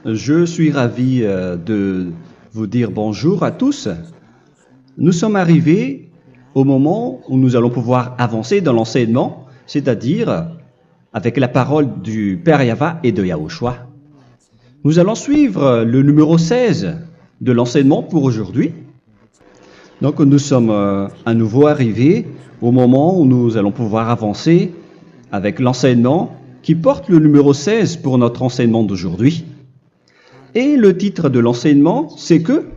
Je suis ravi de vous dire bonjour à tous. Nous sommes arrivés au moment où nous allons pouvoir avancer dans l'enseignement, c'est-à-dire avec la parole du Père Yava et de Yahushua. Nous allons suivre le numéro 16 de l'enseignement pour aujourd'hui. Donc nous sommes à nouveau arrivés au moment où nous allons pouvoir avancer avec l'enseignement qui porte le numéro 16 pour notre enseignement d'aujourd'hui. Et le titre de l'enseignement, c'est que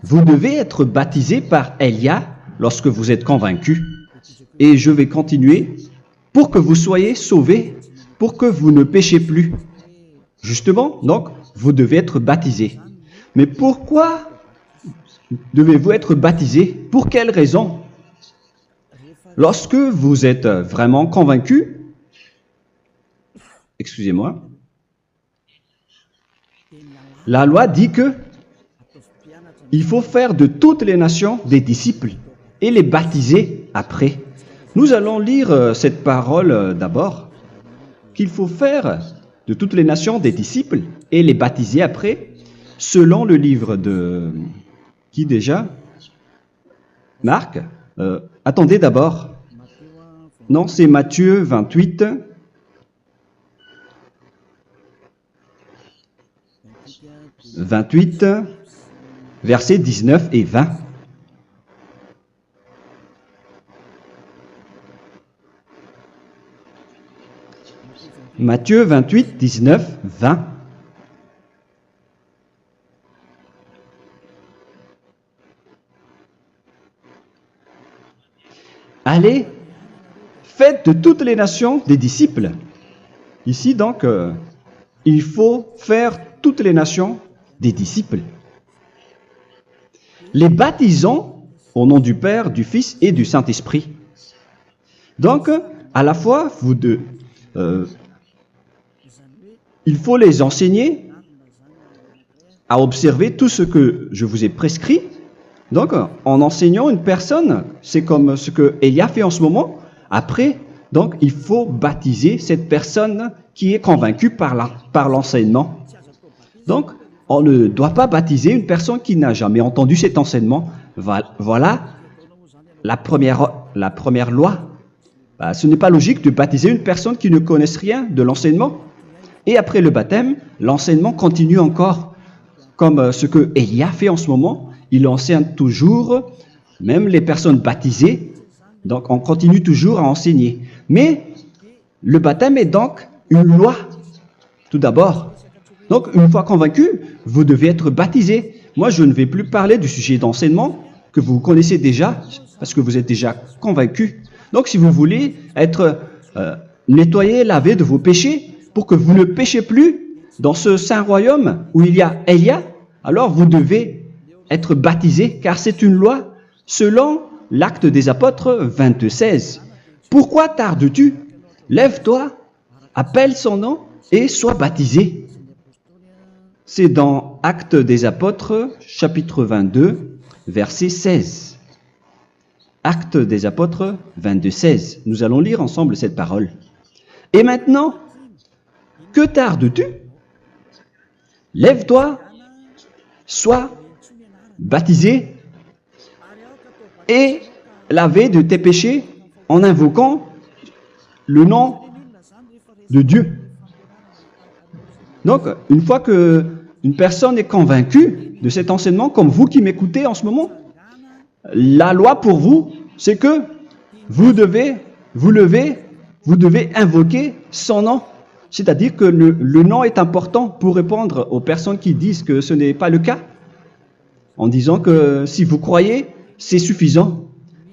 vous devez être baptisé par Elia lorsque vous êtes convaincu. Et je vais continuer pour que vous soyez sauvés, pour que vous ne péchez plus. Justement, donc, vous devez être baptisé. Mais pourquoi devez-vous être baptisé? Pour quelle raison? Lorsque vous êtes vraiment convaincu, excusez-moi, la loi dit que il faut faire de toutes les nations des disciples et les baptiser après. Nous allons lire cette parole d'abord, qu'il faut faire de toutes les nations des disciples et les baptiser après, selon le livre de... Qui déjà? Marc? Attendez d'abord. Non, c'est Matthieu 28. Versets 19 et 20. Matthieu 28, 19, 20. Allez, faites de toutes les nations des disciples. Ici, donc, il faut faire toutes les nations des disciples. Les baptisons au nom du Père, du Fils et du Saint-Esprit. Donc, à la fois, il faut les enseigner à observer tout ce que je vous ai prescrit. Donc, en enseignant une personne, c'est comme ce que Elia fait en ce moment. Après, donc, il faut baptiser cette personne qui est convaincue par l'enseignement. Donc, on ne doit pas baptiser une personne qui n'a jamais entendu cet enseignement. Voilà la première loi. Ce n'est pas logique de baptiser une personne qui ne connaisse rien de l'enseignement. Et après le baptême, l'enseignement continue encore, comme ce que Elia fait en ce moment. Il enseigne toujours, même les personnes baptisées. Donc, on continue toujours à enseigner. Mais le baptême est donc une loi, tout d'abord. Donc, une fois convaincu, vous devez être baptisé. Moi, je ne vais plus parler du sujet d'enseignement que vous connaissez déjà, parce que vous êtes déjà convaincu. Donc, si vous voulez être nettoyé, lavé de vos péchés, pour que vous ne péchez plus dans ce saint royaume où il y a Elia, alors vous devez être baptisé, car c'est une loi selon l'Acte des Apôtres 22:16. Pourquoi tardes-tu? Lève-toi, appelle son nom et sois baptisé. C'est dans Actes des Apôtres, chapitre 22, verset 16. Actes des Apôtres 22:16. Nous allons lire ensemble cette parole. Et maintenant, que tardes-tu? Lève-toi, sois baptisé et lavé de tes péchés en invoquant le nom de Dieu. Donc, une fois qu'une personne est convaincue de cet enseignement, comme vous qui m'écoutez en ce moment, la loi pour vous, c'est que vous devez invoquer son nom. C'est-à-dire que le nom est important pour répondre aux personnes qui disent que ce n'est pas le cas, en disant que si vous croyez, c'est suffisant.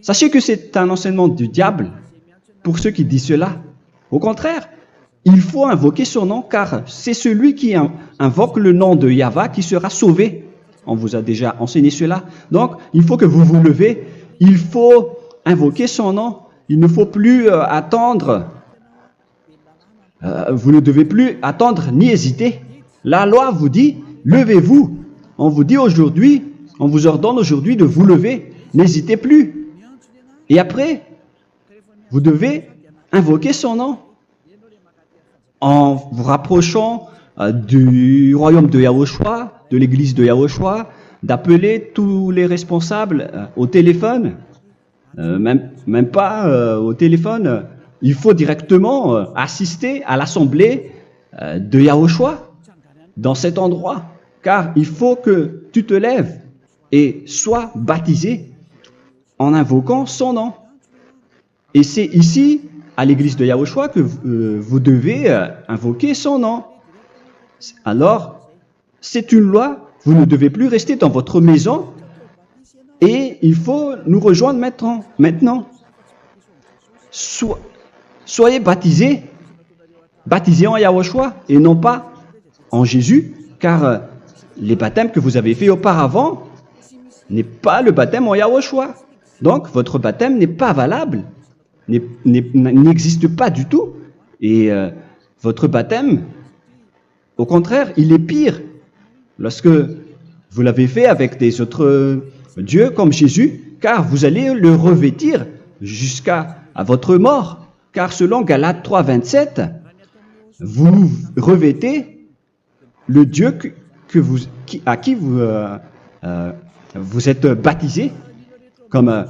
Sachez que c'est un enseignement du diable pour ceux qui disent cela. Au contraire, il faut invoquer son nom, car c'est celui qui invoque le nom de Yahva qui sera sauvé. On vous a déjà enseigné cela. Donc, il faut que vous vous levez, il faut invoquer son nom. Il ne faut plus attendre. Vous ne devez plus attendre ni hésiter. La loi vous dit, levez-vous. On vous dit aujourd'hui, on vous ordonne aujourd'hui de vous lever. N'hésitez plus. Et après, vous devez invoquer son nom en vous rapprochant du royaume de Yahushua, de l'église de Yahushua, d'appeler tous les responsables au téléphone, même pas au téléphone. Il faut directement assister à l'assemblée de Yahushua dans cet endroit, car il faut que tu te lèves et sois baptisé en invoquant son nom. Et c'est ici, à l'église de Yahushua, que vous devez invoquer son nom. Alors, c'est une loi, vous ne devez plus rester dans votre maison et il faut nous rejoindre maintenant. Soyez baptisés en Yahushua et non pas en Jésus, car les baptêmes que vous avez faits auparavant n'est pas le baptême en Yahushua. Donc, votre baptême n'est pas valable, n'existe pas du tout. Et votre baptême, au contraire, il est pire. Lorsque vous l'avez fait avec des autres dieux comme Jésus, car vous allez le revêtir jusqu'à votre mort. Car selon Galates 3, 27, vous revêtez le Dieu à qui vous êtes baptisé. Comme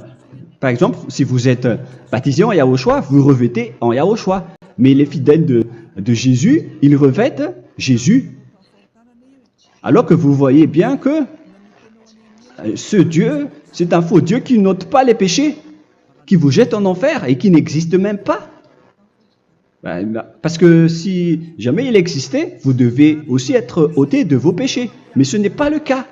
par exemple, si vous êtes baptisé en Yahushua, vous revêtez en Yahushua. Mais les fidèles de Jésus, ils revêtent Jésus. Alors que vous voyez bien que ce Dieu, c'est un faux Dieu qui n'ôte pas les péchés, qui vous jette en enfer et qui n'existe même pas. Parce que si jamais il existait, vous devez aussi être ôté de vos péchés. Mais ce n'est pas le cas.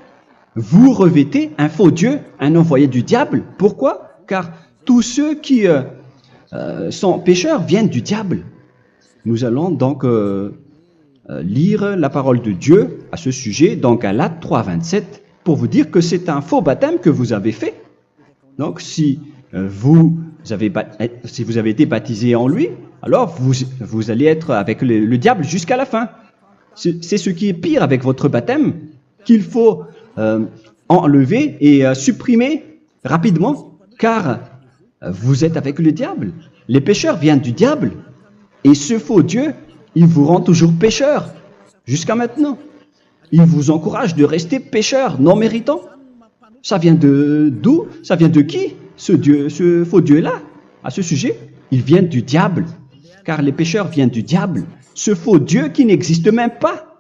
Vous revêtez un faux Dieu, un envoyé du diable. Pourquoi? Car tous ceux qui sont pécheurs viennent du diable. Nous allons donc lire la parole de Dieu à ce sujet dans Galates 3, 27 pour vous dire que c'est un faux baptême que vous avez fait. Donc si vous avez été baptisé en lui, alors vous allez être avec le diable jusqu'à la fin. C'est ce qui est pire avec votre baptême qu'il faut enlever et supprimer rapidement, car vous êtes avec le diable. Les pécheurs viennent du diable et ce faux Dieu, il vous rend toujours pécheur jusqu'à maintenant. Il vous encourage de rester pécheur non méritant. Ça vient d'où? Ça vient de qui? Ce faux Dieu-là, à ce sujet, ils viennent du diable, car les pécheurs viennent du diable. Ce faux Dieu qui n'existe même pas,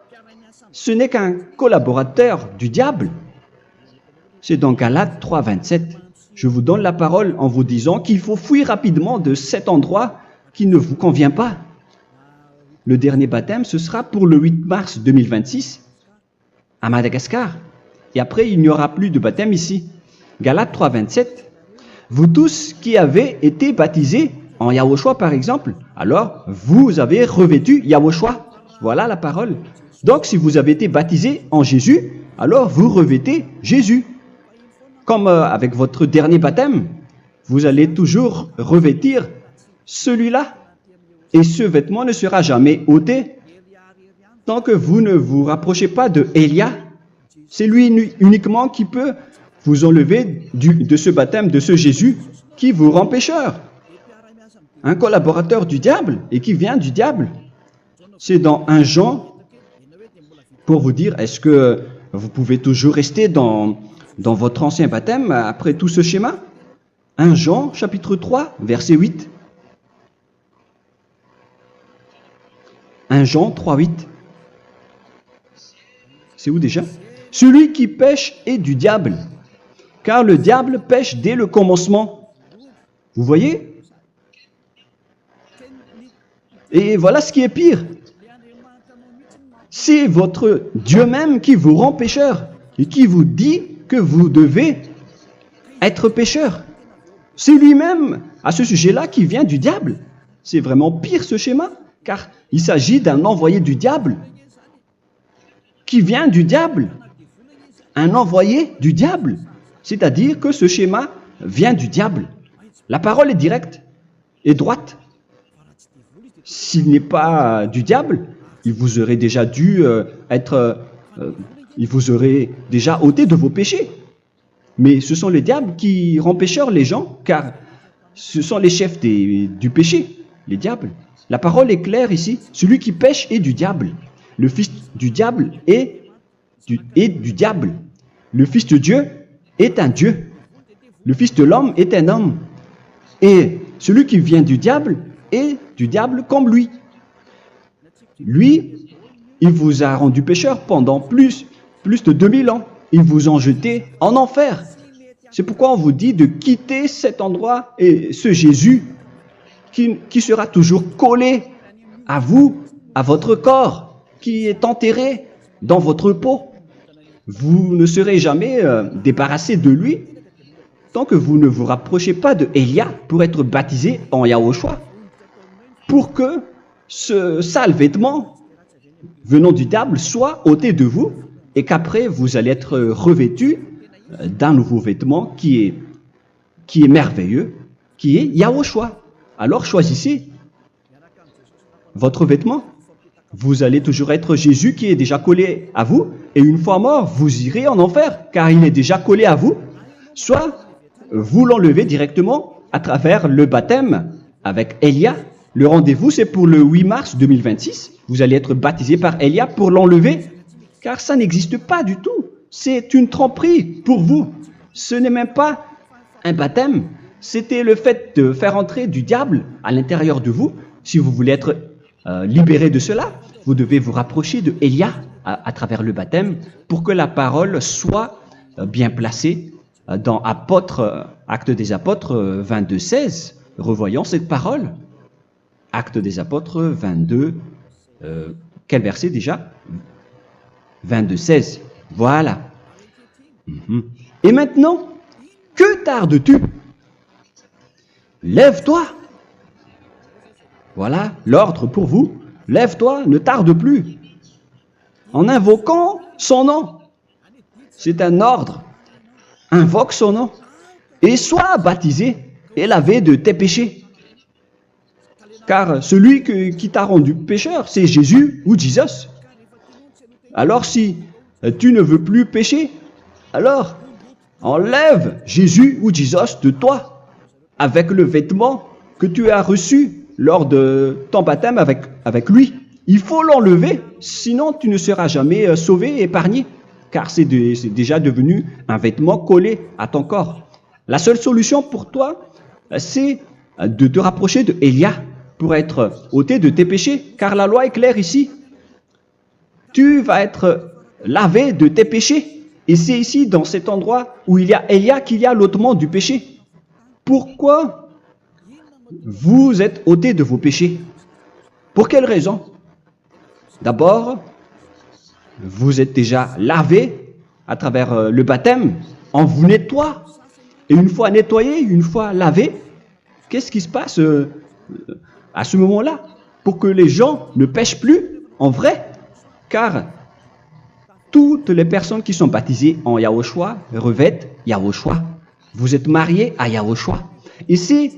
ce n'est qu'un collaborateur du diable. C'est dans Galates 3, 27. Je vous donne la parole en vous disant qu'il faut fuir rapidement de cet endroit qui ne vous convient pas. Le dernier baptême, ce sera pour le 8 mars 2026 à Madagascar. Et après, il n'y aura plus de baptême ici. Galates 3, 27. Vous tous qui avez été baptisés en Yahushua, par exemple, alors vous avez revêtu Yahushua. Voilà la parole. Donc, si vous avez été baptisés en Jésus, alors vous revêtez Jésus. Comme avec votre dernier baptême, vous allez toujours revêtir celui-là. Et ce vêtement ne sera jamais ôté tant que vous ne vous rapprochez pas de Élia. C'est lui uniquement qui peut vous enlever de ce baptême, de ce Jésus qui vous rend pécheur. Un collaborateur du diable et qui vient du diable. C'est dans 1 Jean, pour vous dire, est-ce que vous pouvez toujours rester dans votre ancien baptême après tout ce schéma? 1 Jean, chapitre 3, verset 8. 1 Jean 3, 8. C'est où déjà? Celui qui pêche est du diable, car le diable pêche dès le commencement. Vous voyez? Et voilà ce qui est pire. C'est votre Dieu même qui vous rend pécheur et qui vous dit que vous devez être pécheur. C'est lui-même, à ce sujet-là, qui vient du diable. C'est vraiment pire ce schéma, car il s'agit d'un envoyé du diable qui vient du diable. Un envoyé du diable. C'est-à-dire que ce schéma vient du diable. La parole est directe et droite. S'il n'est pas du diable, il vous aurait déjà dû il vous aurait déjà ôté de vos péchés. Mais ce sont les diables qui rendent pécheurs les gens, car ce sont les chefs du péché, les diables. La parole est claire ici. Celui qui pêche est du diable. le fils du diable est du diable. Le fils de Dieu est un Dieu. Le fils de l'homme est un homme. Et celui qui vient du diable est du diable comme lui. Lui, il vous a rendu pécheur pendant plus de 2000 ans. Il vous a jeté en enfer. C'est pourquoi on vous dit de quitter cet endroit et ce Jésus qui sera toujours collé à vous, à votre corps, qui est enterré dans votre peau. Vous ne serez jamais débarrassé de lui tant que vous ne vous rapprochez pas de Élia pour être baptisé en Yahushua, pour que ce sale vêtement venant du diable soit ôté de vous et qu'après vous allez être revêtu d'un nouveau vêtement qui est merveilleux, qui est Yahushua. Alors choisissez votre vêtement. Vous allez toujours être Jésus qui est déjà collé à vous, et une fois mort, vous irez en enfer, car il est déjà collé à vous. Soit vous l'enlevez directement à travers le baptême avec Élia. Le rendez-vous, c'est pour le 8 mars 2026. Vous allez être baptisé par Élia pour l'enlever, car ça n'existe pas du tout. C'est une tromperie pour vous. Ce n'est même pas un baptême. C'était le fait de faire entrer du diable à l'intérieur de vous. Si vous voulez être libéré de cela, vous devez vous rapprocher de Élia à travers le baptême pour que la parole soit bien placée dans Actes des Apôtres 22:16. Revoyons cette parole. Actes des Apôtres 22, quel verset déjà? 22:16. Voilà. Et maintenant, que tardes-tu? Lève-toi. Voilà l'ordre pour vous. Lève-toi, ne tarde plus. En invoquant son nom. C'est un ordre. Invoque son nom. Et sois baptisé et lavé de tes péchés. Car celui qui t'a rendu pécheur, c'est Jésus ou Jesus. Alors si tu ne veux plus pécher, alors enlève Jésus ou Jesus de toi avec le vêtement que tu as reçu lors de ton baptême avec lui. Il faut l'enlever, sinon tu ne seras jamais sauvé, épargné, car c'est déjà devenu un vêtement collé à ton corps. La seule solution pour toi, c'est de te rapprocher de Élia pour être ôté de tes péchés, car la loi est claire ici. Tu vas être lavé de tes péchés, et c'est ici, dans cet endroit où il y a Élia, qu'il y a l'ôtement du péché. Pourquoi vous êtes ôtés de vos péchés? Pour quelle raison? D'abord, vous êtes déjà lavé à travers le baptême. On vous nettoie. Et une fois nettoyé, une fois lavé, qu'est-ce qui se passe à ce moment-là? Pour que les gens ne pêchent plus en vrai. Car toutes les personnes qui sont baptisées en Yahushua revêtent Yahushua. Vous êtes mariés à Yahushua. Et c'est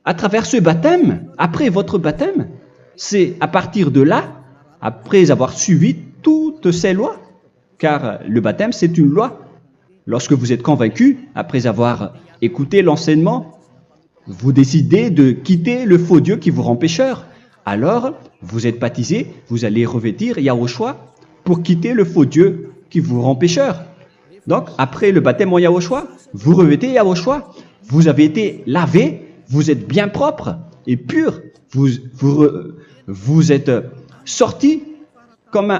à travers ce baptême, après votre baptême, c'est à partir de là, après avoir suivi toutes ces lois, car le baptême c'est une loi. Lorsque vous êtes convaincu, après avoir écouté l'enseignement, vous décidez de quitter le faux Dieu qui vous rend pécheur. Alors, vous êtes baptisé, vous allez revêtir Yahushua pour quitter le faux Dieu qui vous rend pécheur. Donc, après le baptême en Yahushua, vous revêtez Yahushua. Vous avez été lavé, vous êtes bien propre et pur. Vous êtes sorti comme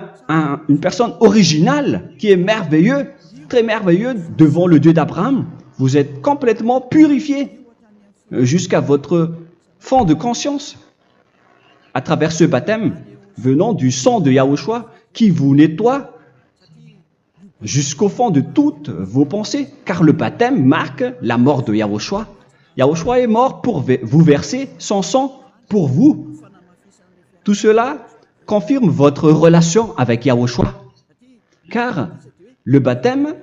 une personne originale qui est merveilleux, très merveilleux devant le Dieu d'Abraham. Vous êtes complètement purifié jusqu'à votre fond de conscience à travers ce baptême venant du sang de Yahushua qui vous nettoie jusqu'au fond de toutes vos pensées, car le baptême marque la mort de Yahushua. Yahushua est mort pour vous verser son sang pour vous. Tout cela confirme votre relation avec Yahushua, car le baptême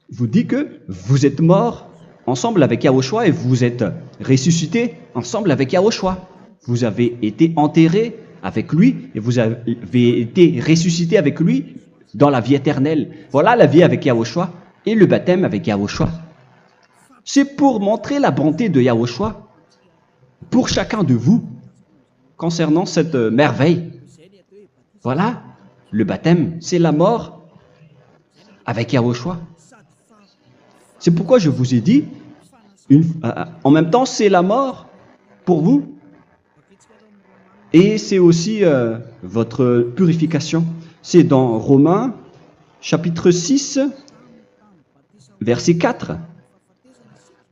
vous dit que vous êtes mort ensemble avec Yahushua et vous êtes ressuscité ensemble avec Yahushua. Vous avez été enterré avec lui et vous avez été ressuscité avec lui dans la vie éternelle. Voilà la vie avec Yahushua et le baptême avec Yahushua. C'est pour montrer la bonté de Yahushua pour chacun de vous concernant cette merveille. Voilà le baptême, c'est la mort avec Yahushua. C'est pourquoi je vous ai dit, en même temps, c'est la mort pour vous et c'est aussi votre purification. C'est dans Romains, chapitre 6, verset 4.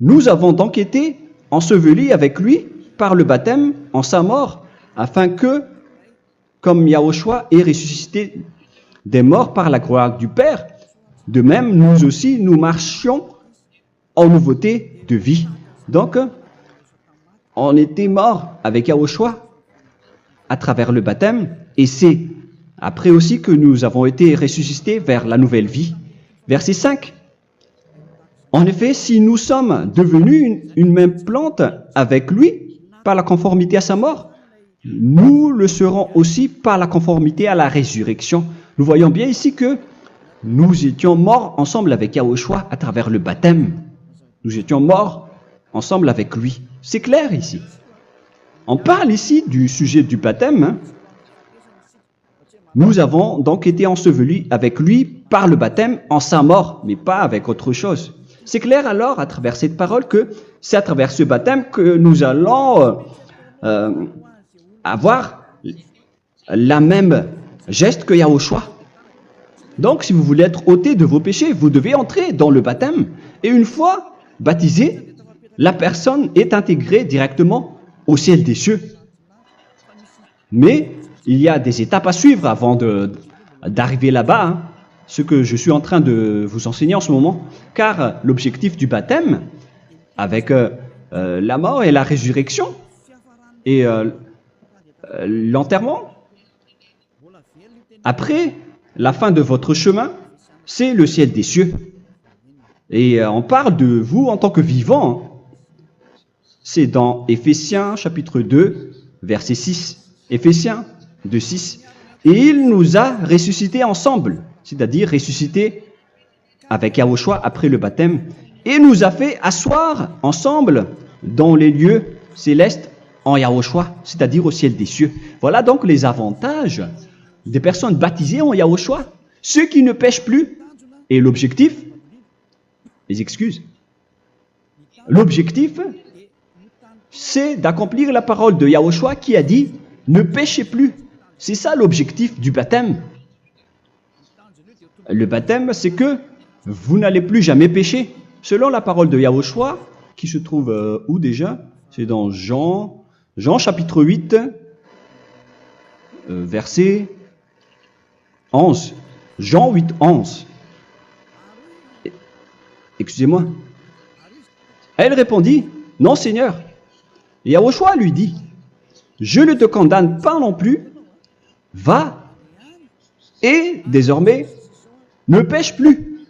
Nous avons donc été ensevelis avec lui par le baptême en sa mort, afin que, comme Yahushua est ressuscité des morts par la gloire du Père, de même, nous aussi, nous marchions en nouveauté de vie. Donc, on était morts avec Yahushua à travers le baptême, et c'est après aussi que nous avons été ressuscités vers la nouvelle vie. Verset 5. En effet, si nous sommes devenus une même plante avec lui par la conformité à sa mort, nous le serons aussi par la conformité à la résurrection. Nous voyons bien ici que nous étions morts ensemble avec Yahushua à travers le baptême. Nous étions morts ensemble avec lui. C'est clair ici. On parle ici du sujet du baptême. Nous avons donc été ensevelis avec lui par le baptême en sa mort, mais pas avec autre chose. C'est clair alors à travers cette parole que c'est à travers ce baptême que nous allons avoir la même geste que Yahushua. Donc si vous voulez être ôté de vos péchés, vous devez entrer dans le baptême. Et une fois baptisé, la personne est intégrée directement au ciel des cieux. Mais il y a des étapes à suivre avant d'arriver là-bas, hein, ce que je suis en train de vous enseigner en ce moment, car l'objectif du baptême, avec la mort et la résurrection, et l'enterrement, après la fin de votre chemin, c'est le ciel des cieux. Et on parle de vous en tant que vivant. C'est dans Éphésiens chapitre 2, verset 6. Éphésiens 2, 6. Et il nous a ressuscités ensemble, c'est-à-dire ressuscités avec Yahushua après le baptême, et nous a fait asseoir ensemble dans les lieux célestes en Yahushua, c'est-à-dire au ciel des cieux. Voilà donc les avantages des personnes baptisées en Yahushua, ceux qui ne pêchent plus. Et l'objectif, les excuses, l'objectif, c'est d'accomplir la parole de Yahushua qui a dit « Ne péchez plus ». C'est ça l'objectif du baptême. Le baptême, c'est que vous n'allez plus jamais pécher. Selon la parole de Yahushua, qui se trouve où déjà? C'est dans Jean chapitre 8, verset 11. Jean 8, 11. Excusez-moi. Elle répondit, « Non, Seigneur. » Et Yahushua lui dit, « Je ne te condamne pas non plus. Va et désormais ne pêche plus. »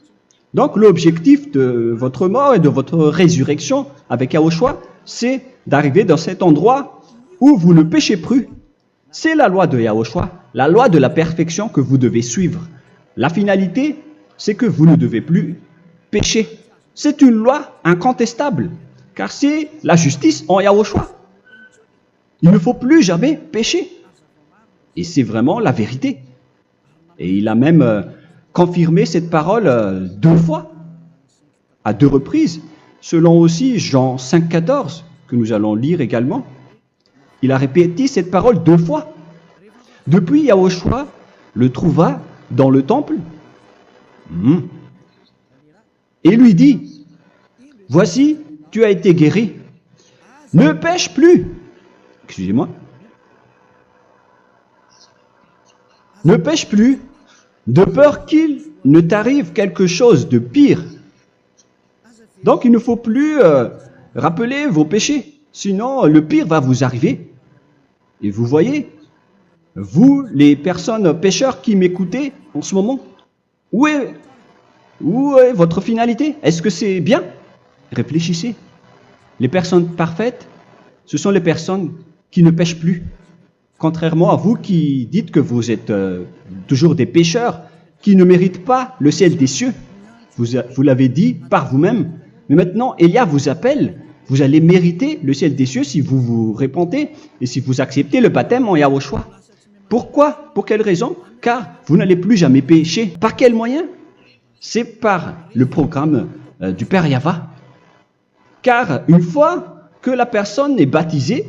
Donc l'objectif de votre mort et de votre résurrection avec Yahushua, c'est d'arriver dans cet endroit où vous ne péchez plus. C'est la loi de Yahushua, la loi de la perfection que vous devez suivre. La finalité, c'est que vous ne devez plus pécher. C'est une loi incontestable, car c'est la justice en Yahushua. Il ne faut plus jamais pécher. Et c'est vraiment la vérité. Et il a même confirmé cette parole 2 fois, à 2 reprises, selon aussi Jean 5, 14, que nous allons lire également. Il a répété cette parole 2 fois. Depuis, Yahushua le trouva dans le temple et lui dit, « Voici, tu as été guéri. Ne pêche plus. » Excusez-moi. Ne pêche plus, de peur qu'il ne t'arrive quelque chose de pire. Donc il ne faut plus rappeler vos péchés, sinon le pire va vous arriver. Et vous voyez, vous, les personnes pécheurs qui m'écoutez en ce moment, où est votre finalité? Est-ce que c'est bien? Réfléchissez. Les personnes parfaites, ce sont les personnes qui ne pêchent plus. Contrairement à vous qui dites que vous êtes toujours des pécheurs qui ne méritent pas le ciel des cieux. Vous l'avez dit par vous-même. Mais maintenant, Élia vous appelle. Vous allez mériter le ciel des cieux si vous vous repentez et si vous acceptez le baptême en Yahushua. Pourquoi? Pour quelle raison? Car vous n'allez plus jamais pécher. Par quel moyen? C'est par le programme du Père Yahva. Car une fois que la personne est baptisée,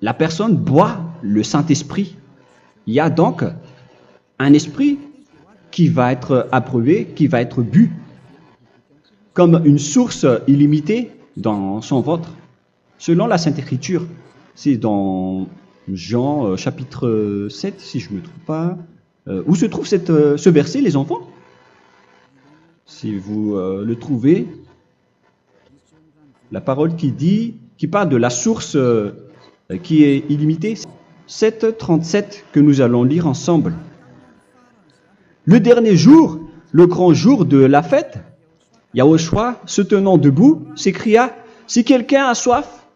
la personne boit le Saint-Esprit. Il y a donc un esprit qui va être approuvé, qui va être bu, comme une source illimitée dans son ventre, selon la Sainte Écriture. C'est dans Jean chapitre 7, si je ne me trompe pas. Où se trouve ce verset, les enfants? Si vous le trouvez, la parole qui parle de la source qui est illimitée, 7:37 que nous allons lire ensemble. Le dernier jour, le grand jour de la fête, Yahushua, se tenant debout, s'écria, « Si quelqu'un a soif,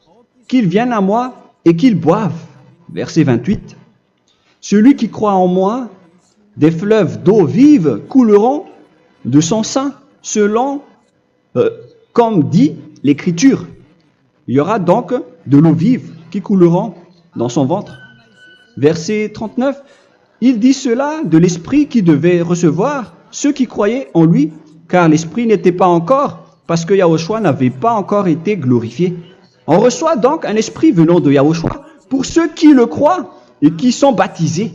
qu'il vienne à moi et qu'il boive. » Verset 28. « Celui qui croit en moi, des fleuves d'eau vive couleront de son sein, selon, comme dit l'Écriture. » Il y aura donc de l'eau vive qui couleront dans son ventre. Verset 39. Il dit cela de l'Esprit qui devait recevoir ceux qui croyaient en lui, car l'Esprit n'était pas encore, parce que Yahushua n'avait pas encore été glorifié. On reçoit donc un Esprit venant de Yahushua pour ceux qui le croient et qui sont baptisés.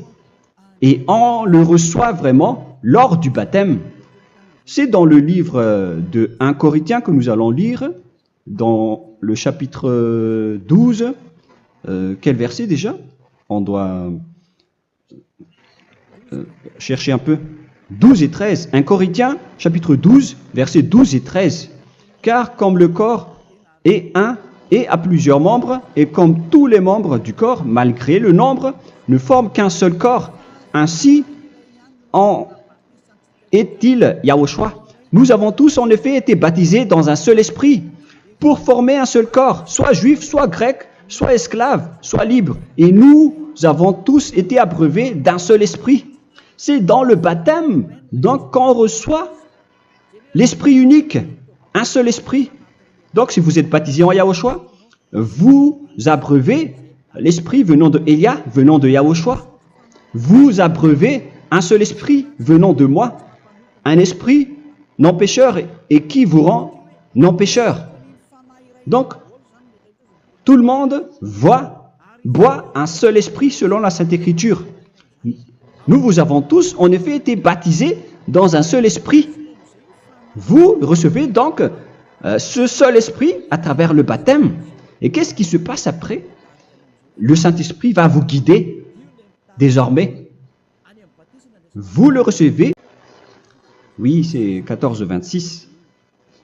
Et on le reçoit vraiment lors du baptême. C'est dans le livre de 1 Corinthiens que nous allons lire, dans le chapitre 12. Quel verset déjà? On doit chercher un peu. 12 et 13. 1 Corinthiens, chapitre 12, versets 12 et 13. Car comme le corps est un et a plusieurs membres, et comme tous les membres du corps, malgré le nombre, ne forment qu'un seul corps, ainsi en est-il Yahushua. Nous avons tous en effet été baptisés dans un seul esprit, pour former un seul corps, soit juif, soit grec, soit esclave, soit libre. Et nous avons tous été abreuvés d'un seul esprit. C'est dans le baptême, donc, qu'on reçoit l'esprit unique, un seul esprit. Donc, si vous êtes baptisé en Yahushua, vous abreuvez l'esprit venant de Elia, venant de Yahushua. Vous abreuvez un seul esprit venant de moi, un esprit non pécheur et qui vous rend non pécheur. Donc, tout le monde boit un seul esprit selon la Sainte Écriture. Nous vous avons tous en effet été baptisés dans un seul esprit. Vous recevez donc ce seul esprit à travers le baptême. Et qu'est-ce qui se passe après? Le Saint-Esprit va vous guider désormais. Vous le recevez. Oui, c'est 14-26.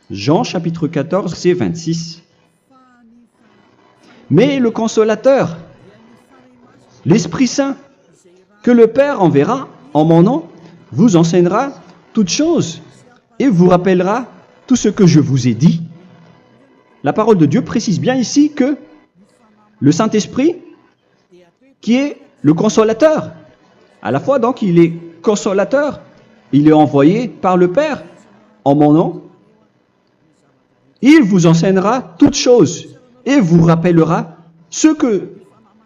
Jean chapitre 14, c'est 26. Mais le Consolateur, l'Esprit Saint, que le Père enverra en mon nom, vous enseignera toutes choses et vous rappellera tout ce que je vous ai dit. La parole de Dieu précise bien ici que le Saint-Esprit, qui est le Consolateur, à la fois donc il est consolateur, il est envoyé par le Père en mon nom, il vous enseignera toutes choses et vous rappellera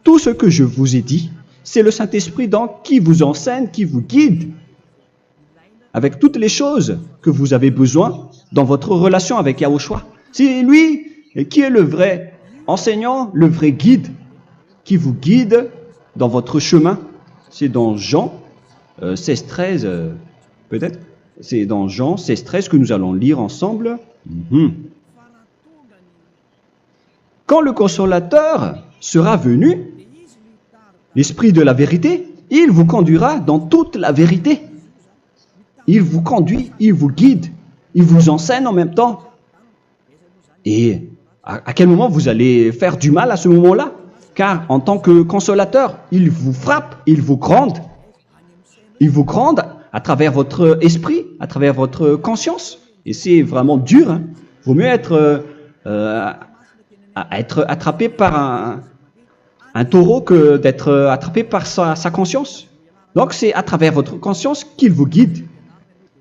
tout ce que je vous ai dit. C'est le Saint-Esprit donc qui vous enseigne, qui vous guide avec toutes les choses que vous avez besoin dans votre relation avec Yahushua. C'est lui qui est le vrai enseignant, le vrai guide, qui vous guide dans votre chemin. C'est dans Jean 16-13, peut-être. C'est dans Jean 16-13 que nous allons lire ensemble. Quand le Consolateur sera venu, l'Esprit de la vérité, il vous conduira dans toute la vérité. Il vous conduit, il vous guide, il vous enseigne en même temps. Et à quel moment vous allez faire du mal à ce moment-là? Car en tant que consolateur, il vous frappe, il vous gronde. Il vous gronde à travers votre esprit, à travers votre conscience. Et c'est vraiment dur. Hein. Il vaut mieux être attrapé par un taureau que d'être attrapé par sa conscience. Donc c'est à travers votre conscience qu'il vous guide.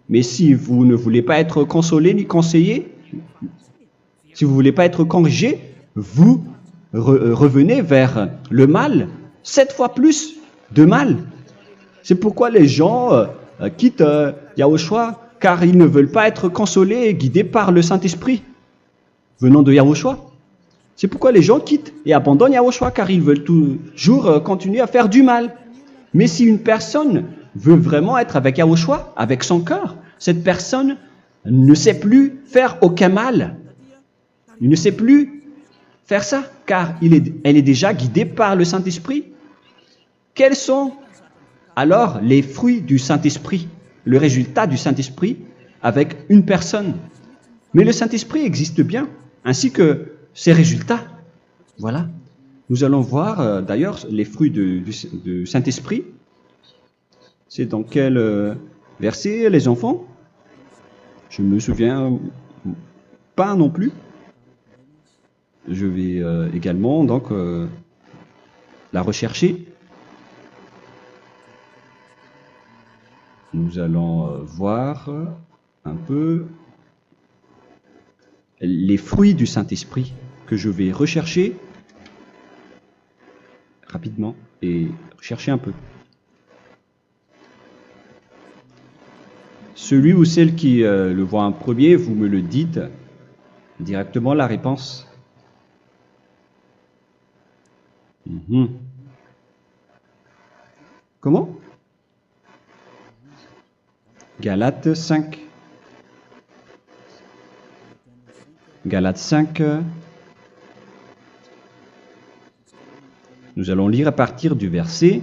Mais si vous ne voulez pas être consolé ni conseillé, si vous ne voulez pas être corrigé, vous revenez vers le mal 7 fois plus de mal. C'est pourquoi les gens quittent Yahushua, car ils ne veulent pas être consolés et guidés par le Saint-Esprit venant de Yahushua. C'est pourquoi les gens quittent et abandonnent Yahushua, car ils veulent toujours continuer à faire du mal. Mais si une personne veut vraiment être avec Yahushua, avec son cœur, cette personne ne sait plus faire aucun mal. Il ne sait plus faire ça, car elle est déjà guidée par le Saint-Esprit. Quels sont alors les fruits du Saint-Esprit, le résultat du Saint-Esprit avec une personne? Mais le Saint-Esprit existe bien, ainsi que ses résultats. Voilà. Nous allons voir d'ailleurs les fruits du Saint-Esprit. C'est dans quel verset, les enfants? Je me souviens pas non plus. Je vais également donc la rechercher. Nous allons voir un peu les fruits du Saint-Esprit que je vais rechercher rapidement et rechercher un peu. Celui ou celle qui le voit en premier, vous me le dites directement la réponse. Comment? Galates 5. Galates 5. Nous allons lire à partir du verset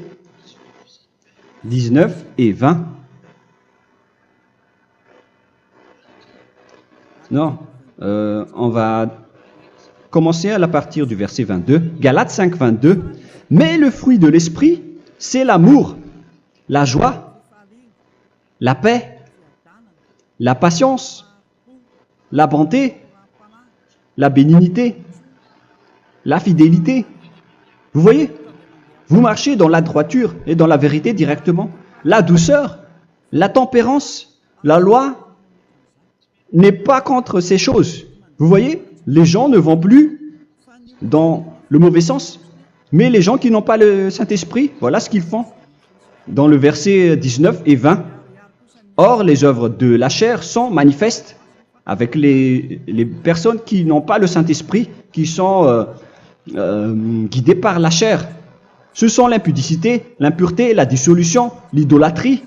19 et 20. Non, on va commencer à partir du verset 22. Galates 5, 22. Mais le fruit de l'esprit, c'est l'amour, la joie, la paix, la patience, la bonté, la bénignité, la fidélité. Vous voyez? Vous marchez dans la droiture et dans la vérité directement. La douceur, la tempérance, la loi n'est pas contre ces choses. Vous voyez? Les gens ne vont plus dans le mauvais sens. Mais les gens qui n'ont pas le Saint-Esprit, voilà ce qu'ils font. Dans le verset 19 et 20. Or, les œuvres de la chair sont manifestes avec les personnes qui n'ont pas le Saint-Esprit, qui sont guidées par la chair. Ce sont l'impudicité, l'impureté, la dissolution, l'idolâtrie.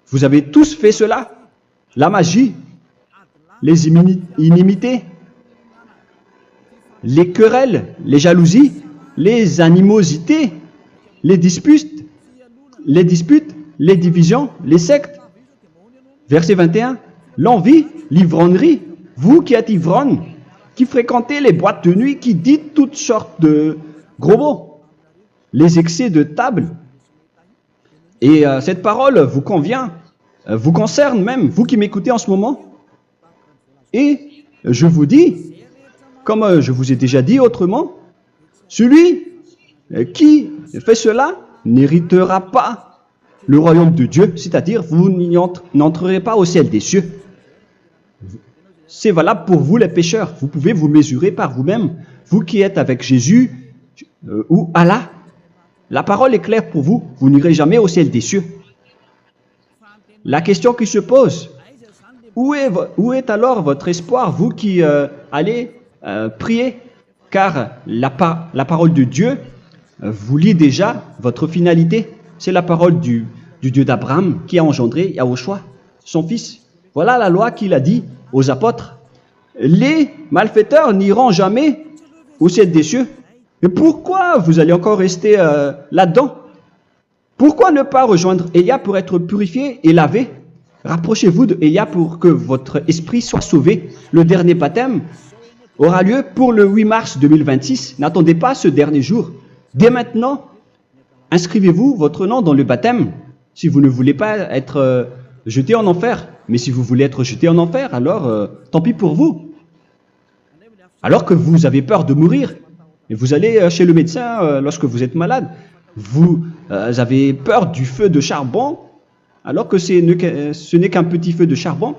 Vous avez tous fait cela. La magie, les inimités, les querelles, les jalousies, les animosités, les disputes, les divisions, les sectes. Verset 21, l'envie, l'ivrognerie, vous qui êtes ivrognes, qui fréquentez les boîtes de nuit, qui dites toutes sortes de gros mots, les excès de table. Et cette parole vous convient, vous concerne même, vous qui m'écoutez en ce moment. Et je vous dis, comme je vous ai déjà dit autrement, celui qui fait cela n'héritera pas le royaume de Dieu, c'est-à-dire vous n'entrerez pas au ciel des cieux. C'est valable pour vous les pécheurs. Vous pouvez vous mesurer par vous-même, vous qui êtes avec Jésus ou Allah. La parole est claire pour vous, vous n'irez jamais au ciel des cieux. La question qui se pose, où est alors votre espoir, vous qui allez prier? Car la parole de Dieu vous lit déjà votre finalité. C'est la parole du Dieu d'Abraham qui a engendré Yahushua, son fils. Voilà la loi qu'il a dit aux apôtres. Les malfaiteurs n'iront jamais au ciel des cieux. Mais pourquoi vous allez encore rester là-dedans? Pourquoi ne pas rejoindre Élia pour être purifié et lavé? Rapprochez-vous de Élia pour que votre esprit soit sauvé. Le dernier baptême aura lieu pour le 8 mars 2026. N'attendez pas ce dernier jour. Dès maintenant, inscrivez-vous votre nom dans le baptême si vous ne voulez pas être jeté en enfer. Mais si vous voulez être jeté en enfer, alors tant pis pour vous. Alors que vous avez peur de mourir, et vous allez chez le médecin lorsque vous êtes malade, vous avez peur du feu de charbon, alors que ce n'est qu'un petit feu de charbon.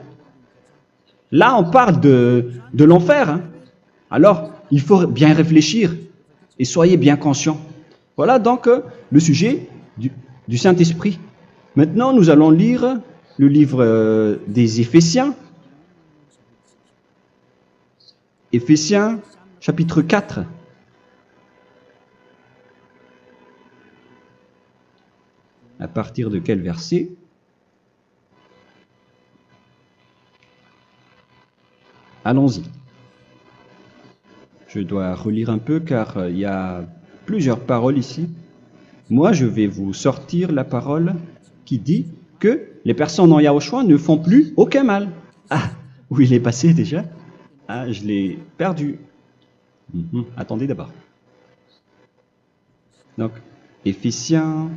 Là, on parle de l'enfer. Hein. Alors, il faut bien réfléchir et soyez bien conscients. Voilà donc le sujet du Saint-Esprit. Maintenant, nous allons lire le livre des Éphésiens. Éphésiens, chapitre 4. À partir de quel verset? Allons-y. Je dois relire un peu car il y a plusieurs paroles ici. Moi, je vais vous sortir la parole qui dit que les personnes en Yahushua ne font plus aucun mal. Ah, où il est passé déjà? Ah, je l'ai perdu. Attendez d'abord. Donc, Éphésiens.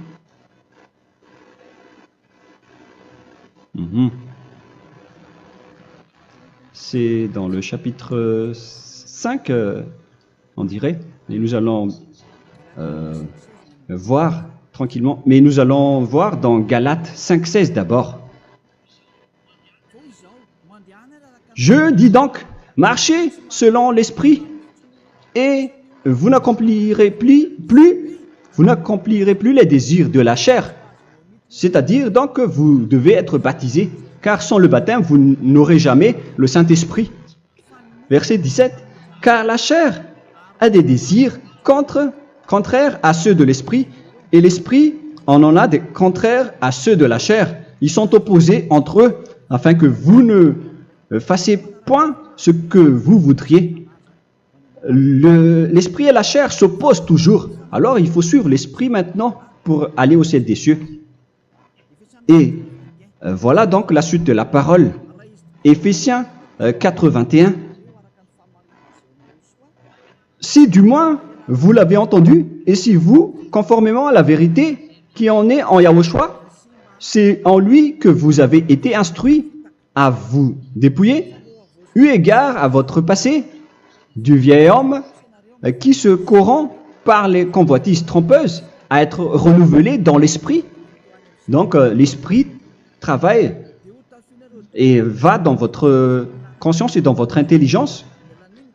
C'est dans le chapitre 5, on dirait. Et nous allons voir tranquillement. Mais nous allons voir dans Galates 5,16 d'abord. Je dis donc, marchez selon l'esprit et vous n'accomplirez plus les désirs de la chair. C'est-à-dire donc que vous devez être baptisé, car sans le baptême, vous n'aurez jamais le Saint-Esprit. Verset 17. Car la chair a des désirs contraires à ceux de l'esprit, et l'esprit en a des contraires à ceux de la chair. Ils sont opposés entre eux, afin que vous ne fassiez point ce que vous voudriez. L'esprit et la chair s'opposent toujours. Alors il faut suivre l'esprit maintenant pour aller au ciel des cieux. Et voilà donc la suite de la parole. Éphésiens 4:21. Si du moins vous l'avez entendu, et si vous, conformément à la vérité qui en est en Yahushua, c'est en lui que vous avez été instruits à vous dépouiller, eu égard à votre passé, du vieil homme qui se corrompt par les convoitises trompeuses, à être renouvelé dans l'esprit. Donc l'esprit travaille et va dans votre conscience et dans votre intelligence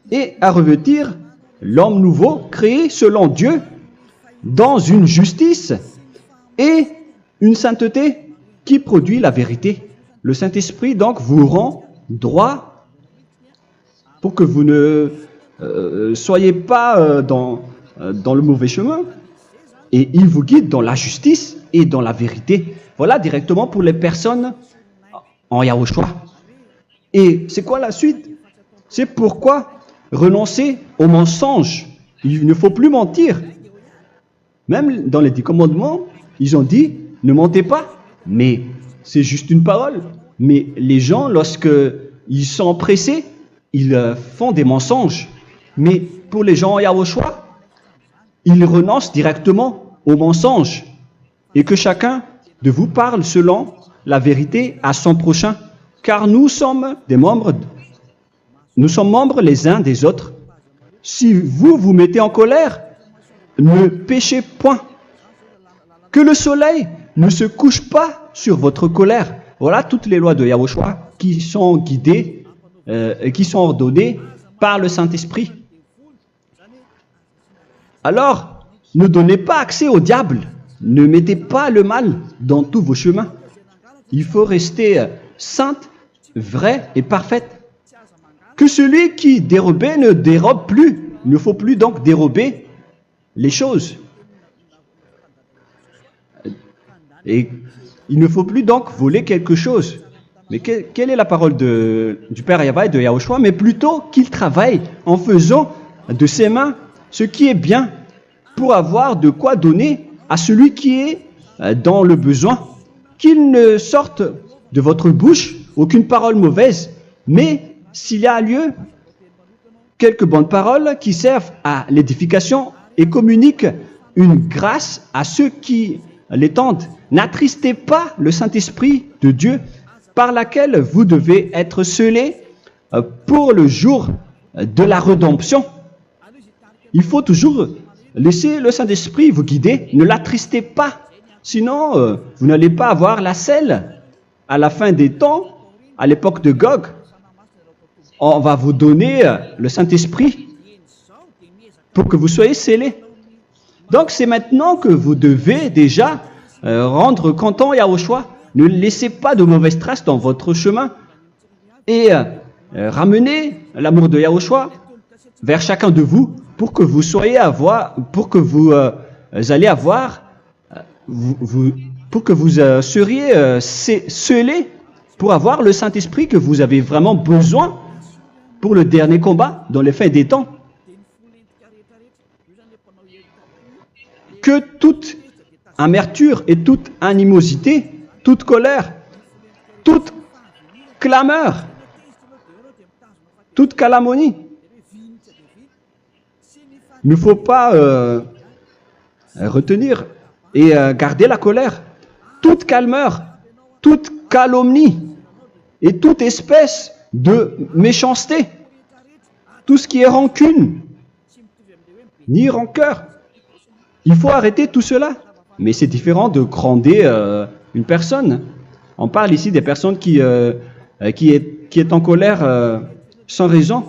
et à revêtir l'homme nouveau créé selon Dieu dans une justice et une sainteté qui produit la vérité. Le Saint-Esprit donc vous rend droit pour que vous ne soyez pas dans le mauvais chemin, et il vous guide dans la justice et dans la vérité. Voilà directement pour les personnes en Yahushua. Et c'est quoi la suite? C'est pourquoi renoncer au mensonge. Il ne faut plus mentir. Même dans les 10 commandements, ils ont dit ne mentez pas. Mais c'est juste une parole. Mais les gens, lorsqu'ils sont pressés, ils font des mensonges. Mais pour les gens en Yahushua, ils renoncent directement au mensonge. Et que chacun de vous parle selon la vérité à son prochain. Car nous sommes membres les uns des autres. Si vous vous mettez en colère, ne péchez point. Que le soleil ne se couche pas sur votre colère. Voilà toutes les lois de Yahushua qui sont guidées, qui sont ordonnées par le Saint-Esprit. Alors, ne donnez pas accès au diable. Ne mettez pas le mal dans tous vos chemins. Il faut rester sainte, vraie et parfaite. Que celui qui dérobait ne dérobe plus. Il ne faut plus donc dérober les choses. Et il ne faut plus donc voler quelque chose. Mais quelle est la parole du Père Yahweh et de Yahushua? Mais plutôt qu'il travaille en faisant de ses mains ce qui est bien pour avoir de quoi donner à celui qui est dans le besoin. Qu'il ne sorte de votre bouche aucune parole mauvaise, mais s'il y a lieu, quelques bonnes paroles qui servent à l'édification et communiquent une grâce à ceux qui l'étendent. N'attristez pas le Saint-Esprit de Dieu par laquelle vous devez être scellés pour le jour de la rédemption. Il faut toujours laisser le Saint-Esprit vous guider, ne l'attristez pas, sinon vous n'allez pas avoir la selle à la fin des temps, à l'époque de Gog. On va vous donner le Saint-Esprit pour que vous soyez scellés. Donc c'est maintenant que vous devez déjà rendre content Yahushua. Ne laissez pas de mauvaises traces dans votre chemin et ramenez l'amour de Yahushua vers chacun de vous pour que vous soyez pour que vous allez avoir, pour que vous seriez scellés pour avoir le Saint-Esprit que vous avez vraiment besoin pour le dernier combat dans les fins des temps. Que toute amertume et toute animosité, toute colère, toute clameur, toute calomnie, il ne faut pas retenir et garder la colère. Toute calmeur, toute calomnie et toute espèce de méchanceté, tout ce qui est rancune, ni rancœur. Il faut arrêter tout cela. Mais c'est différent de gronder une personne. On parle ici des personnes qui est en colère sans raison.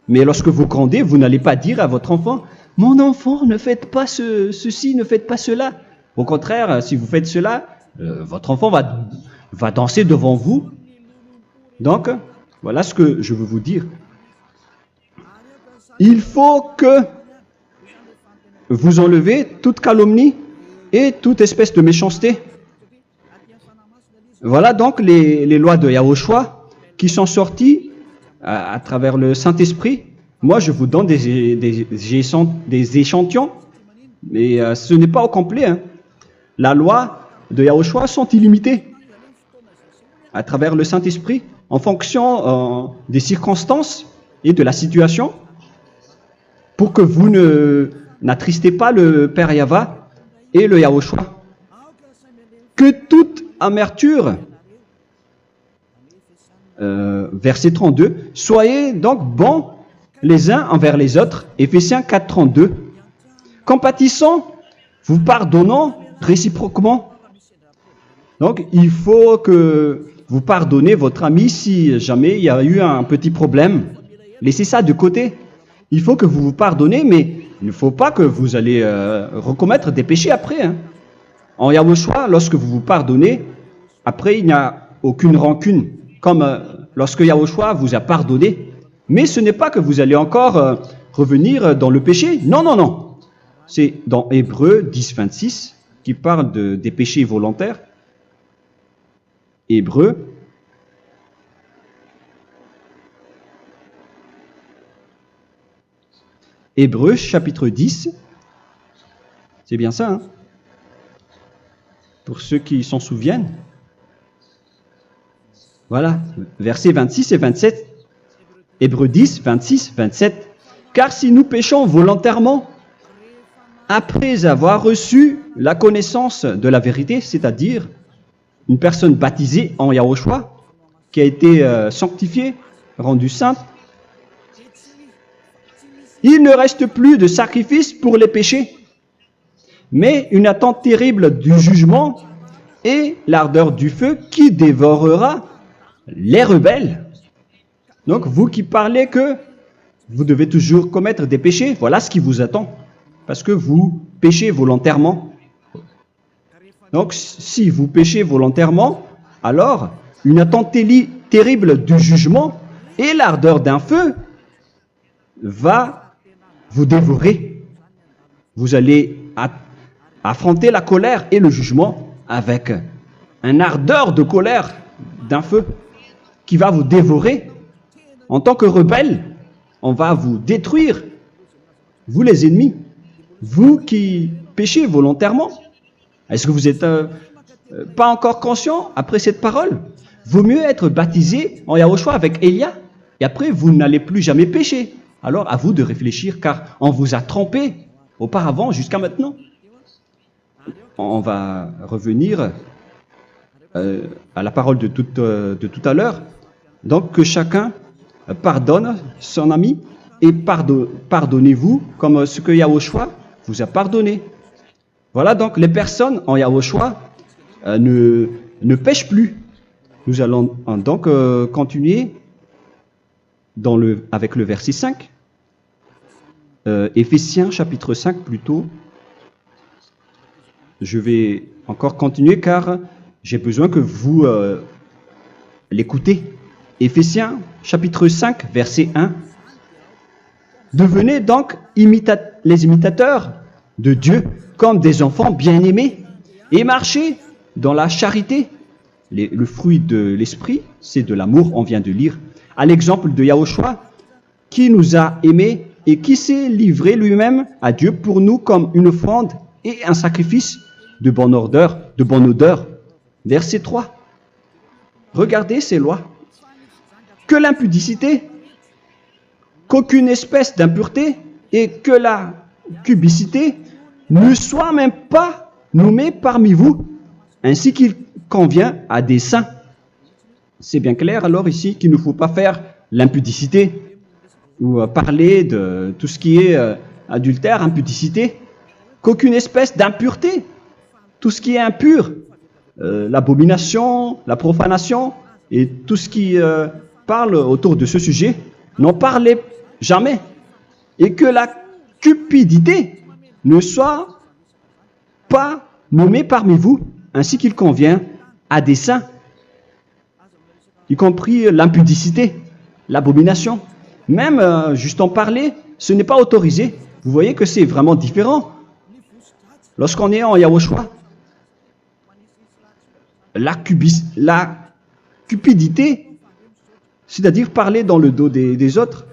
Mais lorsque vous grondez, vous n'allez pas dire à votre enfant, « Mon enfant, ne faites pas ceci, ne faites pas cela. » Au contraire, si vous faites cela, votre enfant va danser devant vous. Donc, voilà ce que je veux vous dire. Il faut que vous enlevez toute calomnie et toute espèce de méchanceté. Voilà donc les lois de Yahushua qui sont sorties à travers le Saint-Esprit. Moi, je vous donne des échantillons, mais ce n'est pas au complet. Hein. La loi de Yahushua sont illimitées à travers le Saint-Esprit en fonction des circonstances et de la situation pour que vous n'attristez pas le Père Yahva et le Yahushua. Que toute amertume, verset 32, soyez donc bons les uns envers les autres, Éphésiens 4, 32, compatissant, vous pardonnant réciproquement. Donc, il faut que vous pardonnez votre ami si jamais il y a eu un petit problème. Laissez ça de côté. Il faut que vous vous pardonnez, mais il ne faut pas que vous allez recommettre des péchés après. Hein. En Yahushua, lorsque vous vous pardonnez, après, il n'y a aucune rancune, comme lorsque Yahushua vous a pardonné. Mais ce n'est pas que vous allez encore revenir dans le péché. Non, non, non. C'est dans Hébreux 10, 26 qui parle des péchés volontaires. Hébreux. Hébreux chapitre 10. C'est bien ça, hein? Pour ceux qui s'en souviennent. Voilà, versets 26 et 27. Hébreux 10, 26, 27. Car si nous péchons volontairement, après avoir reçu la connaissance de la vérité, c'est-à-dire une personne baptisée en Yahushua, qui a été sanctifiée, rendue sainte, il ne reste plus de sacrifice pour les péchés, mais une attente terrible du jugement et l'ardeur du feu qui dévorera les rebelles. Donc, vous qui parlez que vous devez toujours commettre des péchés, voilà ce qui vous attend, parce que vous péchez volontairement. Donc, si vous péchez volontairement, alors une attente terrible du jugement et l'ardeur d'un feu va vous dévorer. Vous allez affronter la colère et le jugement avec une ardeur de colère d'un feu qui va vous dévorer. En tant que rebelle, on va vous détruire, vous les ennemis, vous qui péchez volontairement. Est-ce que vous n'êtes pas encore conscient après cette parole? Vaut mieux être baptisé en Yahushua avec Elia, et après vous n'allez plus jamais pécher. Alors à vous de réfléchir, car on vous a trompé auparavant jusqu'à maintenant. On va revenir à la parole de tout à l'heure. Donc que chacun pardonne son ami et pardonnez-vous comme ce que Yahushua vous a pardonné. Voilà donc les personnes en Yahushua ne pêchent plus. Nous allons donc continuer avec le verset 5. Éphésiens chapitre 5 plutôt, je vais encore continuer car j'ai besoin que vous l'écoutez. Éphésiens chapitre 5, verset 1. Devenez donc les imitateurs de Dieu comme des enfants bien-aimés et marchez dans la charité. Le fruit de l'esprit, c'est de l'amour, on vient de lire. À l'exemple de Yahushua, qui nous a aimés et qui s'est livré lui-même à Dieu pour nous comme une offrande et un sacrifice de bonne odeur. Verset 3. Regardez ces lois. Que l'impudicité, qu'aucune espèce d'impureté et que la cubicité ne soient même pas nommés parmi vous, ainsi qu'il convient à des saints. C'est bien clair alors ici qu'il ne faut pas faire l'impudicité ou parler de tout ce qui est adultère, impudicité, qu'aucune espèce d'impureté, tout ce qui est impur, l'abomination, la profanation et tout ce qui parle autour de ce sujet, n'en parlez jamais. Et que la cupidité ne soit pas nommée parmi vous, ainsi qu'il convient à des saints, y compris l'impudicité, l'abomination. Même juste en parler, ce n'est pas autorisé. Vous voyez que c'est vraiment différent. Lorsqu'on est en Yahushua, la cupidité, c'est-à-dire parler dans le dos des autres,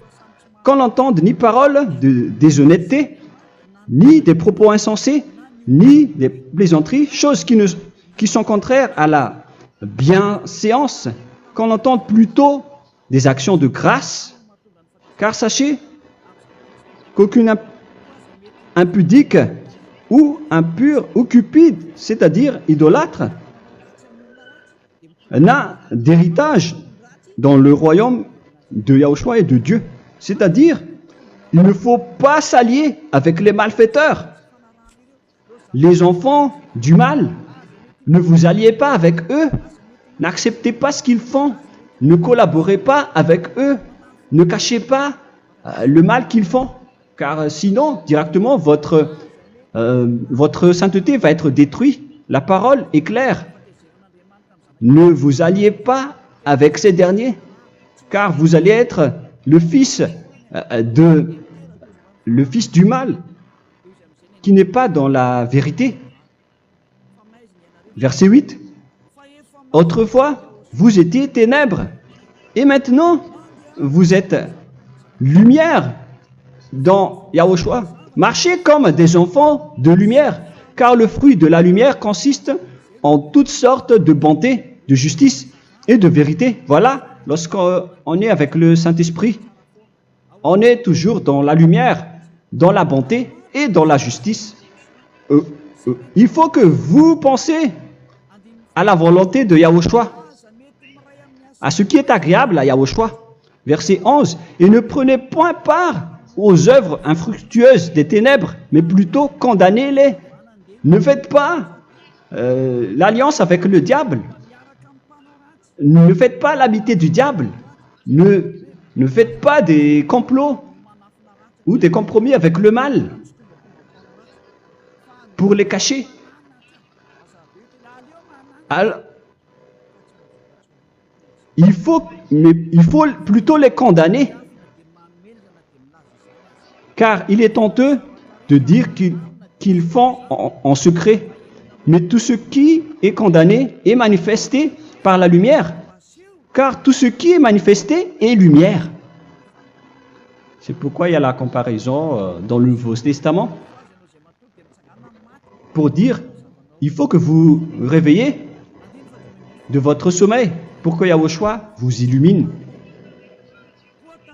qu'on n'entende ni parole de déshonnêteté, ni des propos insensés, ni des plaisanteries, choses qui sont contraires à la bienséance, qu'on entende plutôt des actions de grâce, car sachez qu'aucune impudique ou impure ou cupide, c'est-à-dire idolâtre, n'a d'héritage dans le royaume de Yahushua et de Dieu. C'est-à-dire, il ne faut pas s'allier avec les malfaiteurs. Les enfants du mal, ne vous alliez pas avec eux. N'acceptez pas ce qu'ils font. Ne collaborez pas avec eux. Ne cachez pas le mal qu'ils font. Car sinon, directement, votre sainteté va être détruite. La parole est claire. Ne vous alliez pas avec ces derniers, car vous allez être le fils du mal, qui n'est pas dans la vérité. Verset 8. Autrefois, vous étiez ténèbres, et maintenant, vous êtes lumière dans Yahushua. Marchez comme des enfants de lumière, car le fruit de la lumière consiste en toutes sortes de bonté, de justice et de vérité. Voilà, lorsqu'on est avec le Saint-Esprit, on est toujours dans la lumière, dans la bonté et dans la justice. Il faut que vous pensiez à la volonté de Yahushua, à ce qui est agréable à Yahushua. Verset 11. Et ne prenez point part aux œuvres infructueuses des ténèbres, mais plutôt condamnez-les. Ne faites pas l'alliance avec le diable. Ne faites pas l'amitié du diable. Ne faites pas des complots ou des compromis avec le mal pour les cacher. Alors, il faut plutôt les condamner, car il est honteux de dire qu'ils font en secret. Mais tout ce qui est condamné est manifesté par la lumière, car tout ce qui est manifesté est lumière. C'est pourquoi il y a la comparaison dans le Nouveau Testament, pour dire, il faut que vous réveillez de votre sommeil, pour que Yahushua vous illumine.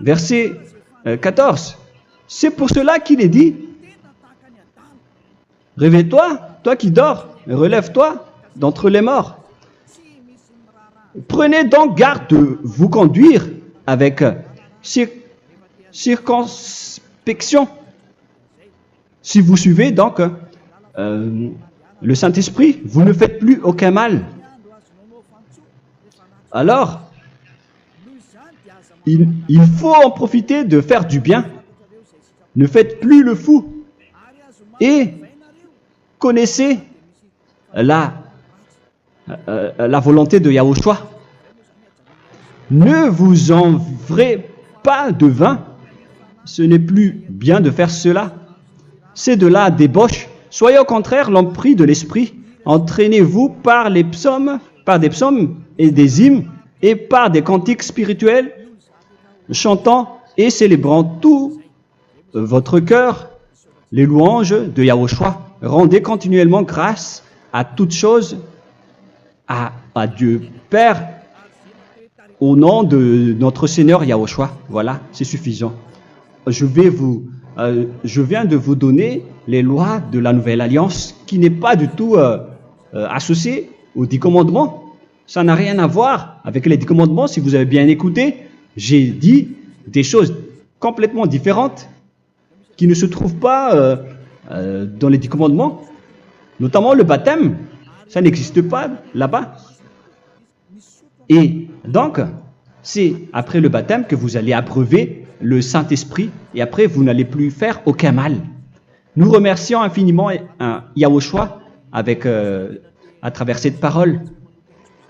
Verset 14. C'est pour cela qu'il est dit, réveille-toi, toi qui dors, relève-toi d'entre les morts. Prenez donc garde de vous conduire avec circonspection. Si vous suivez donc le Saint-Esprit, vous ne faites plus aucun mal. Alors, il faut en profiter de faire du bien. Ne faites plus le fou. Et connaissez la volonté de Yahushua. Ne vous envrez pas de vin. Ce n'est plus bien de faire cela. C'est de la débauche. Soyez au contraire l'empris de l'esprit. Entraînez-vous par des psaumes et des hymnes et par des cantiques spirituels, chantant et célébrant tout votre cœur les louanges de Yahushua. Rendez continuellement grâce à toutes choses à Dieu Père au nom de notre Seigneur Yahushua. Voilà, c'est suffisant. Je viens de vous donner les lois de la Nouvelle Alliance qui n'est pas du tout associée aux 10 commandements. Ça n'a rien à voir avec les 10 commandements. Si vous avez bien écouté, j'ai dit des choses complètement différentes qui ne se trouvent pas dans les 10 commandements. Notamment le baptême, ça n'existe pas là-bas. Et donc, c'est après le baptême que vous allez abreuver le Saint-Esprit et après vous n'allez plus faire aucun mal. Nous remercions infiniment Yahushua à travers cette parole.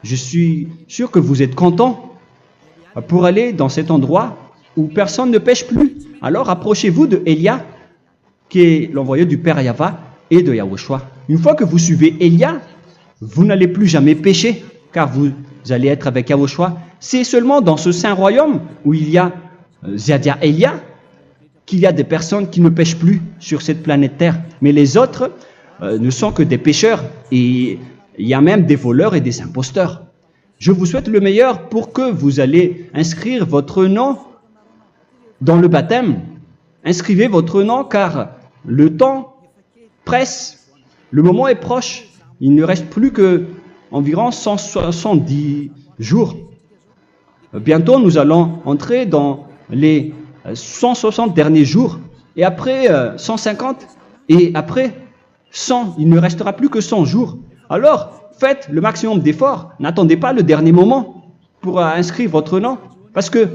Je suis sûr que vous êtes contents pour aller dans cet endroit où personne ne pêche plus. Alors approchez-vous de Élia, qui est l'envoyé du Père Yahva et de Yahushua. Une fois que vous suivez Élia, vous n'allez plus jamais pécher, car vous allez être avec Yahushua. C'est seulement dans ce saint royaume où il y a Ziadia Elia qu'il y a des personnes qui ne pêchent plus sur cette planète Terre. Mais les autres ne sont que des pécheurs et il y a même des voleurs et des imposteurs. Je vous souhaite le meilleur pour que vous allez inscrire votre nom dans le baptême. Inscrivez votre nom car le temps presse, le moment est proche. Il ne reste plus que environ 170 jours. Bientôt, nous allons entrer dans les 160 derniers jours, et après 150, et après 100. Il ne restera plus que 100 jours. Alors, faites le maximum d'efforts. N'attendez pas le dernier moment pour inscrire votre nom. Parce que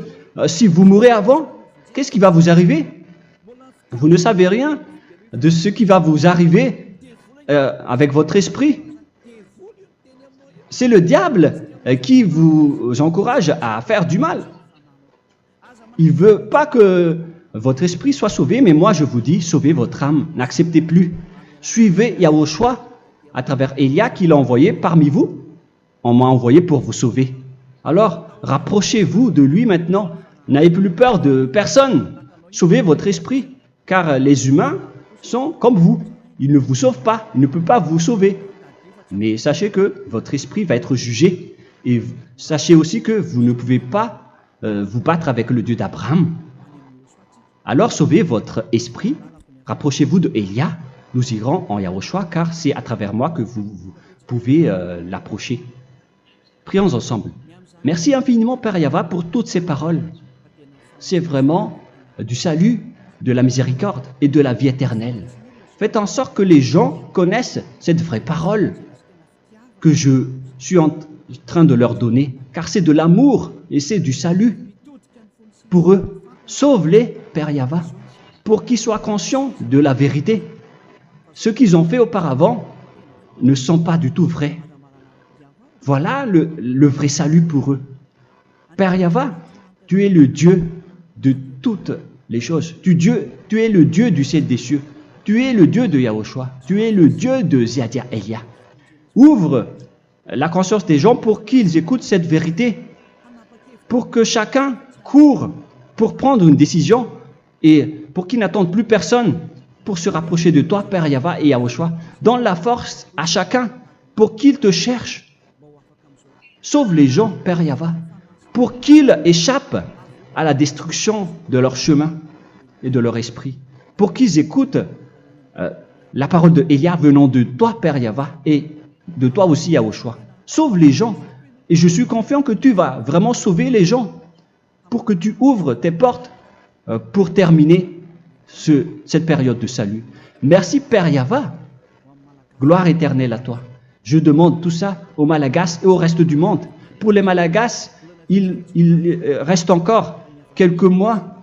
si vous mourrez avant, qu'est-ce qui va vous arriver? Vous ne savez rien de ce qui va vous arriver avec votre esprit. C'est le diable qui vous encourage à faire du mal. Il ne veut pas que votre esprit soit sauvé, mais moi je vous dis, sauvez votre âme, n'acceptez plus. Suivez Yahushua à travers Élia qu'il a envoyé parmi vous. On m'a envoyé pour vous sauver. Alors, rapprochez-vous de lui maintenant. N'ayez plus peur de personne. Sauvez votre esprit, car les humains sont comme vous. Ils ne vous sauvent pas, ils ne peuvent pas vous sauver. Mais sachez que votre esprit va être jugé. Et sachez aussi que vous ne pouvez pas vous battre avec le Dieu d'Abraham. Alors sauvez votre esprit, rapprochez-vous de Élia, nous irons en Yahushua, car c'est à travers moi que vous pouvez l'approcher. Prions ensemble. Merci infiniment Père Yahva pour toutes ces paroles. C'est vraiment du salut, de la miséricorde et de la vie éternelle. Faites en sorte que les gens connaissent cette vraie parole que je suis en train de leur donner, car c'est de l'amour et c'est du salut pour eux. Sauve-les, Père Yahva, pour qu'ils soient conscients de la vérité. Ce qu'ils ont fait auparavant ne sont pas du tout vrais. Voilà le vrai salut pour eux. Père Yahva, tu es le Dieu de toutes les choses. Tu es le Dieu du ciel des cieux. Tu es le Dieu de Yahushua. Tu es le Dieu de Ziadia Elia. Ouvre la conscience des gens pour qu'ils écoutent cette vérité, pour que chacun court pour prendre une décision et pour qu'ils n'attendent plus personne pour se rapprocher de toi, Père Yahva et Yahushua. Donne la force à chacun pour qu'il te cherche. Sauve les gens, Père Yahva, pour qu'ils échappent à la destruction de leur chemin et de leur esprit, pour qu'ils écoutent la parole de Élia venant de toi, Père Yahva, et de toi aussi, Yahushua. Sauve les gens, et je suis confiant que tu vas vraiment sauver les gens, pour que tu ouvres tes portes pour terminer cette période de salut. Merci, Père Yahva. Gloire éternelle à toi. Je demande tout ça aux Malagasy et au reste du monde. Pour les Malagasy, il reste encore quelques mois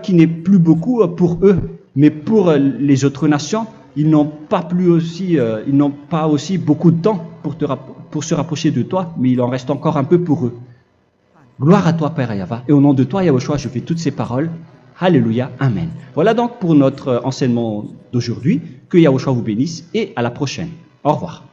qui n'est plus beaucoup pour eux. Mais pour les autres nations, ils n'ont pas aussi beaucoup de temps pour se rapprocher de toi, mais il en reste encore un peu pour eux. Gloire à toi, Père Yahva. Et au nom de toi, Yahushua, je fais toutes ces paroles. Alléluia. Amen. Voilà donc pour notre enseignement d'aujourd'hui. Que Yahushua vous bénisse et à la prochaine. Au revoir.